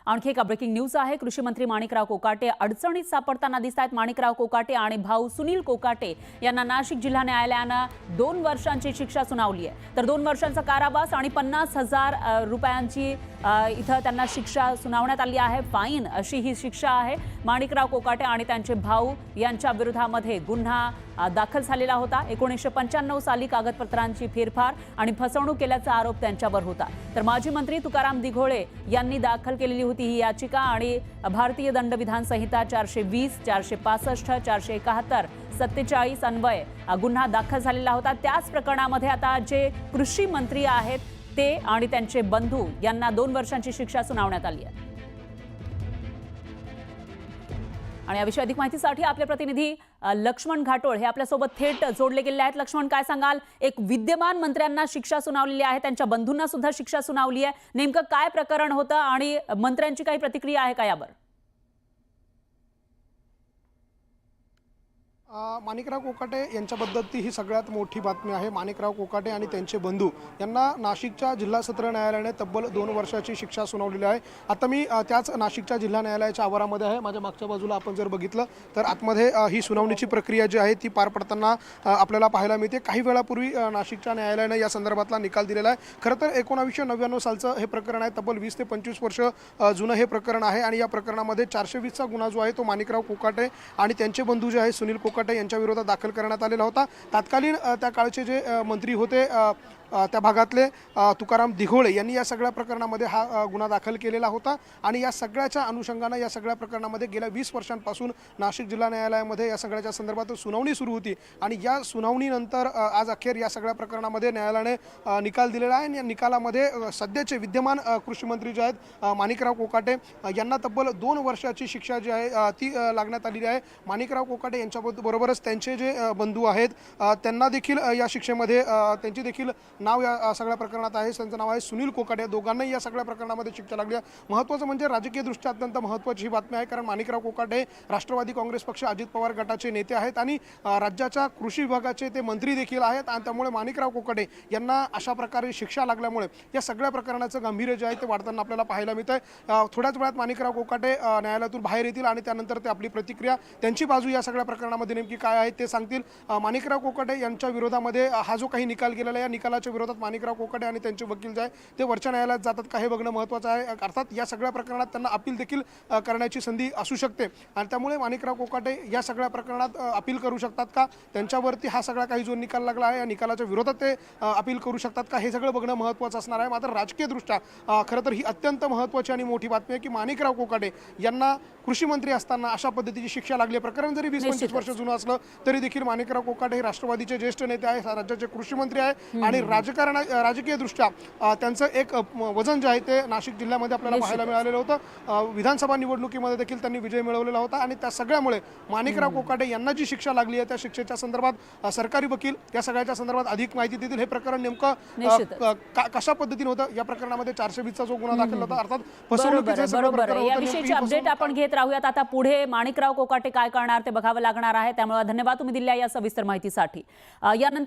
आणखी एक breaking news आहे। कृषी मंत्री माणिकराव कोकाटे अडचणीत सापडताना दिसत आहेत। माणिकराव कोकाटे आणि भाऊ सुनील कोकाटे यांना नाशिक जिल्हा न्यायालयानं 2 वर्षांची शिक्षा सुनावली आहे। तर 2 वर्षांचा कारावास आणि 50,000 रुपयांची इथं त्यांना शिक्षा सुनावण्यात आली आहे। फाईन अशी ही शिक्षा आहे। माणिकराव कोकाटे आणि त्यांचे भाऊ यांच्या विरोधामध्ये गुन्हा दाखल झालेला होता। 1995 साली कागदपत्रांची फेरफार आणि फसवणूक केल्याचा आरोप त्यांच्यावर होता। तर माजी मंत्री तुकाराम दिघोळे यांनी दाखल केलेली होती ही याचिका आणि भारतीय दंडविधान संहिता 420, 465, 471, 47 अन्वये गुन्हा दाखल झालेला होता। त्याच प्रकरणामध्ये आता जे कृषी मंत्री आहेत ते आणि त्यांचे बंधू यांना 2 वर्षांची शिक्षा सुनावण्यात आली आहे। आणि याविषयी अधिक माहितीसाठी आपले प्रतिनिधी लक्ष्मण घाटोळ हे आपल्यासोबत थेट जोडले गेले आहेत। लक्ष्मण, काय सांगाल? एक विद्यमान मंत्र्यांना शिक्षा सुनावलेली आहे, त्यांच्या बंधूंना सुद्धा शिक्षा सुनावली आहे। नेमकं काय प्रकरण होतं आणि मंत्र्यांची काही प्रतिक्रिया आहे का यावर? माणिकराव कोकाटे यांच्याबद्दल ही सगळ्यात मोठी बातमी आहे। माणिकराव कोकाटे आणि त्यांचे बंधू यांना नाशिकच्या जिल्हा सत्र न्यायालयाने तब्बल 2 वर्षाची शिक्षा सुनावलेली आहे। आता मी त्याच नाशिकच्या जिल्हा न्यायालयाच्या आवारामध्ये आहे। माझ्या मागच्या बाजूला आपण जर बघितलं तर आतमध्ये ही सुनावणीची प्रक्रिया जी आहे ती पार पडताना आपल्याला पाहायला मिळते। काही वेळापूर्वी नाशिकच्या न्यायालयाने या संदर्भातला निकाल दिलेला आहे। खरं तर 1999 सालचं हे प्रकरण आहे। तब्बल 20 ते 25 वर्ष जुनं हे प्रकरण आहे आणि या प्रकरणामध्ये 420चा गुन्हा जो आहे तो माणिकराव कोकाटे आणि त्यांचे बंधू जे आहे सुनील कोकाटे यांच्या विरोधात दाखल करण्यात आलेला होता। तत्कालीन त्या काळचे जे मंत्री होते त्या भागातले तुकाराम दिघोळे यांनी या सगळ्या प्रकरणामध्ये हा गुन्हा दाखल केलेला होता आणि या सगळ्याच्या अनुषंगानं या सगळ्या प्रकरणामध्ये गेल्या 20 वर्षांपासून नाशिक जिल्हा न्यायालयामध्ये या सगळ्याच्या संदर्भात सुनावणी सुरू होती आणि या सुनावणीनंतर आज अखेर या सगळ्या प्रकरणामध्ये न्यायालयाने निकाल दिलेला आहे आणि या निकालामध्ये सध्याचे विद्यमान कृषी मंत्री जे आहेत माणिकराव कोकाटे यांना तब्बल 2 वर्षाची शिक्षा जी आहे ती लागण्यात आलेली आहे। माणिकराव कोकाटे यांच्याबरोबरच त्यांचे जे बंधू आहेत त्यांना देखील या शिक्षेमध्ये त्यांची देखील नाव या सगळ्या प्रकरणात आहे। त्यांचं नाव आहे सुनील कोकाटे। दोघांनाही या सगळ्या प्रकरणामध्ये शिक्षा लागली आहे। महत्त्वाचं म्हणजे राजकीयदृष्ट्या अत्यंत महत्त्वाची ही बातमी आहे, कारण माणिकराव कोकाटे राष्ट्रवादी काँग्रेस पक्ष अजित पवार गटाचे नेते आहेत आणि राज्याच्या कृषी विभागाचे ते मंत्री देखील आहेत आणि त्यामुळे माणिकराव कोकाटे यांना अशा प्रकारे शिक्षा लागल्यामुळे या सगळ्या प्रकरणाचं गांभीर्य जे आहे ते वाढताना आपल्याला पाहायला मिळतंय। थोड्याच वेळात माणिकराव कोकाटे न्यायालयातून बाहेर येतील आणि त्यानंतर ते आपली प्रतिक्रिया, त्यांची बाजू या सगळ्या प्रकरणामध्ये नेमकी काय आहे ते सांगतील। माणिकराव कोकाटे यांच्या विरोधामध्ये हा जो काही निकाल गेलेला आहे या निकालाच्या विरोधात माणिकराव कोकाटे आणि त्यांचे वकील जे आहे ते वरच्या न्यायालयात जातात का हे बघणं महत्त्वाचं आहे। अर्थात या सगळ्या प्रकरणात त्यांना अपील देखील करण्याची संधी असू शकते आणि त्यामुळे माणिकराव कोकाटे या सगळ्या प्रकरणात अपील करू शकतात का, त्यांच्यावरती हा सगळा काही जो निकाल लागला आहे या निकालाच्या विरोधात ते अपील करू शकतात का, हे सगळं बघणं महत्त्वाचं असणार आहे। मात्र राजकीयदृष्ट्या खरं तर ही अत्यंत महत्त्वाची आणि मोठी बातमी आहे की माणिकराव कोकाटे यांना कृषी मंत्री असताना अशा पद्धतीची शिक्षा लागली। प्रकरण जरी 20-25 वर्ष जुनं असलं तरी देखील माणिकराव कोकाटे हे राष्ट्रवादीचे ज्येष्ठ नेते आहे, राज्याचे कृषी मंत्री आहे आणि राजकीयदृष्ट्या त्यांचं एक वजन जे आहे ते नाशिक जिल्ह्यामध्ये आपल्याला पाहायला मिळालेलं होतं। विधानसभा निवडणुकीमध्ये देखील त्यांनी विजय मिळवलेला होता आणि त्या सगळ्यामुळे माणिकराव कोकाटे यांना जी शिक्षा लागली आहे त्या शिक्षेच्या संदर्भात सरकारी वकील या सगळ्याच्या संदर्भात अधिक माहिती देतील। हे प्रकरण नेमकं कशा पद्धतीने होतं, या प्रकरणामध्ये 420चा जो गुन्हा दाखल होता अर्थात फसवणुकीचे याविषयीची अपडेट आपण घेत राहूयात। आता पुढे माणिकराव कोकाटे काय करणार ते बघावं लागणार आहे। त्यामुळे धन्यवाद तुम्ही दिलेल्या या सविस्तर माहितीसाठी। यानंतर